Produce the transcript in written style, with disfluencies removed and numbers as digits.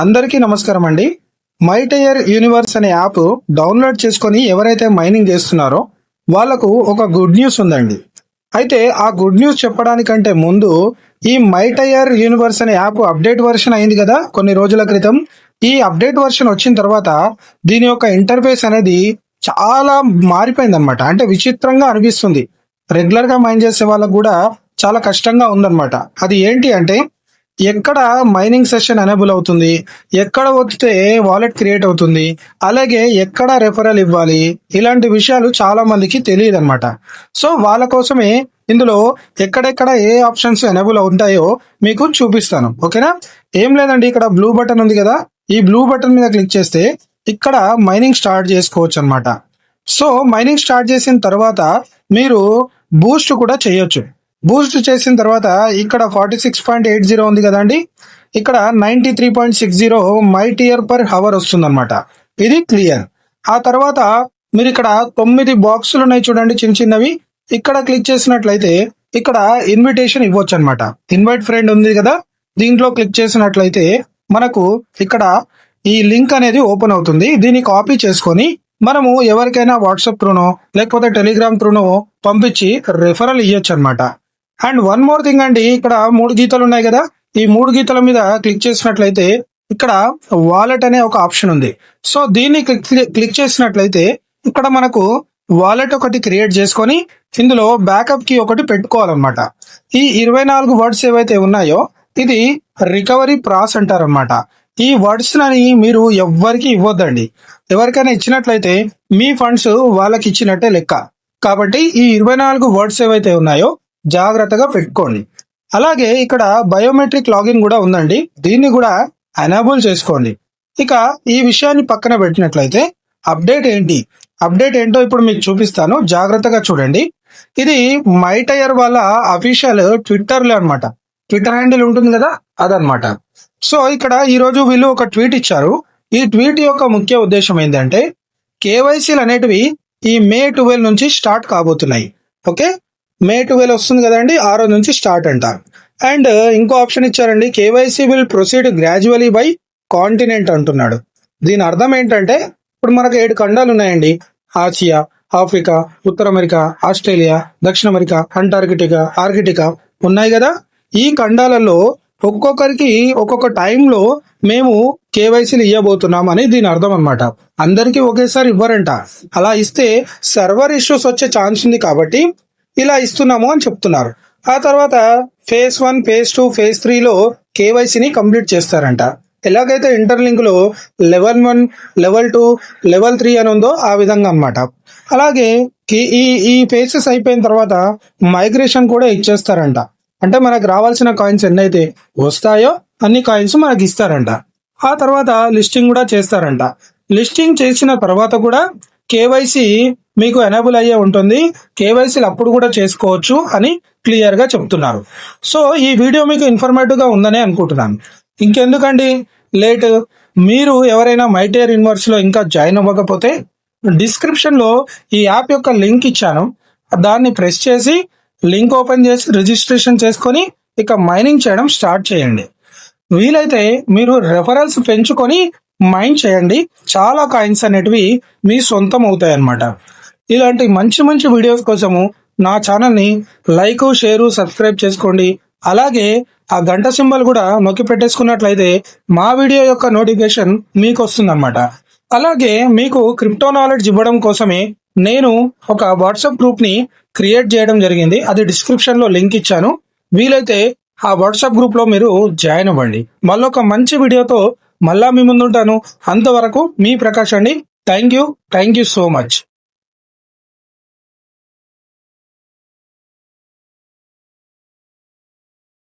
అందరికీ నమస్కారం అండి. మైటైర్ యూనివర్స్ అనే యాప్ డౌన్లోడ్ చేసుకొని ఎవరైతే మైనింగ్ చేస్తున్నారో వాళ్ళకు ఒక గుడ్ న్యూస్ ఉందండి. అయితే ఆ గుడ్ న్యూస్ చెప్పడానికంటే ముందు ఈ మైటైర్ యూనివర్స్ అనే యాప్ అప్డేట్ వర్షన్ అయింది కదా కొన్ని రోజుల క్రితం. ఈ అప్డేట్ వర్షన్ వచ్చిన తర్వాత దీని యొక్క ఇంటర్ఫేస్ అనేది చాలా మారిపోయింది అనమాట. అంటే విచిత్రంగా అనిపిస్తుంది. రెగ్యులర్ గా మైన్ చేసే వాళ్ళకు కూడా చాలా కష్టంగా ఉందన్నమాట. అది ఏంటి అంటే ఎక్కడ మైనింగ్ సెషన్ ఎనేబుల్ అవుతుంది, ఎక్కడ వస్తే వాలెట్ క్రియేట్ అవుతుంది, అలాగే ఎక్కడ రెఫరల్ ఇవ్వాలి, ఇలాంటి విషయాలు చాలా మందికి తెలియదు అనమాట. సో వాళ్ళ కోసమే ఇందులో ఎక్కడెక్కడ ఏ ఆప్షన్స్ ఎనేబుల్ ఉంటాయో మీకు చూపిస్తాను. ఓకేనా? ఏం లేదండి, ఇక్కడ బ్లూ బటన్ ఉంది కదా, ఈ బ్లూ బటన్ మీద క్లిక్ చేస్తే ఇక్కడ మైనింగ్ స్టార్ట్ చేసుకోవచ్చు అనమాట. సో మైనింగ్ స్టార్ట్ చేసిన తర్వాత మీరు బూస్ట్ కూడా చేయొచ్చు. బూస్ట్ చేసిన తర్వాత ఇక్కడ 46.80 ఉంది కదండి, ఇక్కడ 93.60 మైటియర్ పర్ హవర్ వస్తుంది అనమాట. ఇది క్లియర్. ఆ తర్వాత మీరు ఇక్కడ 9 బాక్సులు ఉన్నాయి చూడండి, చిన్న చిన్నవి. ఇక్కడ క్లిక్ చేసినట్లయితే ఇక్కడ ఇన్విటేషన్ ఇవ్వచ్చు అనమాట. ఇన్వైట్ ఫ్రెండ్ ఉంది కదా, దీంట్లో క్లిక్ చేసినట్లయితే మనకు ఇక్కడ ఈ లింక్ అనేది ఓపెన్ అవుతుంది. దీన్ని కాపీ చేసుకొని మనము ఎవరికైనా వాట్సాప్ త్రూనో లేకపోతే టెలిగ్రామ్ త్రూనో పంపించి రెఫరల్ ఇవ్వచ్చు అనమాట. అండ్ వన్ మోర్ థింగ్ అండి, ఇక్కడ 3 గీతలు ఉన్నాయి కదా, ఈ 3 గీతల మీద క్లిక్ చేసినట్లయితే ఇక్కడ వాలెట్ అనే ఒక ఆప్షన్ ఉంది. సో దీన్ని క్లిక్ చేసినట్లయితే ఇక్కడ మనకు వాలెట్ ఒకటి క్రియేట్ చేసుకొని ఇందులో బ్యాకప్ కి ఒకటి పెట్టుకోవాలన్నమాట. ఈ 24 వర్డ్స్ ఏవైతే ఉన్నాయో ఇది రికవరీ ప్రాస్ అంటారనమాట. ఈ వర్డ్స్ అని మీరు ఎవ్వరికి ఇవ్వద్దండి. ఎవరికైనా ఇచ్చినట్లయితే మీ ఫండ్స్ వాళ్ళకి ఇచ్చినట్టే లెక్క. కాబట్టి ఈ 24 వర్డ్స్ ఏవైతే ఉన్నాయో జాగ్రత్తగా పెట్టుకోండి. అలాగే ఇక్కడ బయోమెట్రిక్ లాగిన్ కూడా ఉందండి, దీన్ని కూడా ఎనేబుల్ చేసుకోండి. ఇక ఈ విషయాన్ని పక్కన పెట్టినట్లయితే అప్డేట్ ఏంటో ఇప్పుడు మీకు చూపిస్తాను, జాగ్రత్తగా చూడండి. ఇది మైటైర్ వాళ్ళ అఫీషియల్ ట్విట్టర్లో అనమాట. ట్విట్టర్ హ్యాండిల్ ఉంటుంది కదా, అదనమాట. సో ఇక్కడ ఈ రోజు వీళ్ళు ఒక ట్వీట్ ఇచ్చారు. ఈ ట్వీట్ యొక్క ముఖ్య ఉద్దేశం ఏంటంటే కేవైసీలు అనేటివి ఈ మే 12 నుంచి స్టార్ట్ కాబోతున్నాయి. ఓకే, మే 12 వస్తుంది కదండి, ఆ రోజు నుంచి స్టార్ట్ అంట. అండ్ ఇంకో ఆప్షన్ ఇచ్చారండి, KYC will proceed gradually by continent అంటున్నాడు. దీని అర్థం ఏంటంటే ఇప్పుడు మనకు 7 ఖండాలు ఉన్నాయండి. ఆసియా, ఆఫ్రికా, ఉత్తర అమెరికా, ఆస్ట్రేలియా, దక్షిణ అమెరికా, ఆర్కిటికా ఉన్నాయి కదా. ఈ ఖండాలలో ఒక్కొక్కరికి ఒక్కొక్క టైంలో మేము కేవైసీలు ఇవ్వబోతున్నాం అని దీని అర్థం అనమాట. అందరికీ ఒకేసారి ఇవ్వరంట. అలా ఇస్తే సర్వర్ ఇష్యూస్ వచ్చే ఛాన్స్ ఉంది కాబట్టి ఇలా ఇస్తున్నాము అని చెప్తున్నారు. ఆ తర్వాత ఫేజ్ 1, ఫేజ్ 2, ఫేజ్ 3లో కేవైసీని కంప్లీట్ చేస్తారంట. ఎలాగైతే ఇంటర్లింక్ లో లెవెల్ 1, లెవెల్ 2, లెవెల్ 3 అని ఉందో ఆ విధంగా అనమాట. అలాగే ఈ ఫేసెస్ అయిపోయిన తర్వాత మైగ్రేషన్ కూడా ఇచ్చేస్తారంట. అంటే మనకు రావాల్సిన కాయిన్స్ ఎన్నైతే వస్తాయో అన్ని కాయిన్స్ మనకి ఇస్తారంట. ఆ తర్వాత లిస్టింగ్ కూడా చేస్తారంట. లిస్టింగ్ చేసిన తర్వాత కూడా కేవైసీ మీకు ఎనేబుల్ అయ్యే ఉంటుంది. కేవైసీలు అప్పుడు కూడా చేసుకోవచ్చు అని క్లియర్ గా చెప్తున్నారు. సో ఈ వీడియో మీకు ఇన్ఫర్మేటివ్ గా ఉందని అనుకుంటున్నాను. ఇంకెందుకండి లేట్, మీరు ఎవరైనా మైటైర్ యూనివర్స్ లో ఇంకా జాయిన్ అవ్వకపోతే డిస్క్రిప్షన్ లో ఈ యాప్ యొక్క లింక్ ఇచ్చాను, దాన్ని ప్రెస్ చేసి లింక్ ఓపెన్ చేసి రిజిస్ట్రేషన్ చేసుకొని ఇక మైనింగ్ చేయడం స్టార్ట్ చేయండి. వీలైతే మీరు రెఫరల్స్ పెంచుకొని మైన్ చేయండి. చాలా కాయిన్స్ అనేటివి మీ సొంతం అవుతాయి అన్నమాట. ఇలాంటి మంచి మంచి వీడియోస్ కోసము నా ఛానల్ని లైక్, షేరు, సబ్స్క్రైబ్ చేసుకోండి. అలాగే ఆ గంట సింబల్ కూడా నొక్కి పెట్టేసుకున్నట్లయితే మా వీడియో యొక్క నోటిఫికేషన్ మీకు వస్తుందన్నమాట. అలాగే మీకు క్రిప్టో నాలెడ్జ్ ఇవ్వడం కోసమే నేను ఒక వాట్సాప్ గ్రూప్ ని క్రియేట్ చేయడం జరిగింది. అది డిస్క్రిప్షన్ లో లింక్ ఇచ్చాను. వీలైతే ఆ వాట్సాప్ గ్రూప్ లో మీరు జాయిన్ అవ్వండి. మళ్ళీ ఒక మంచి వీడియోతో మళ్ళా మీ ముందుంటాను. అంతవరకు మీ ప్రకాష్ అండి. Thank you so much.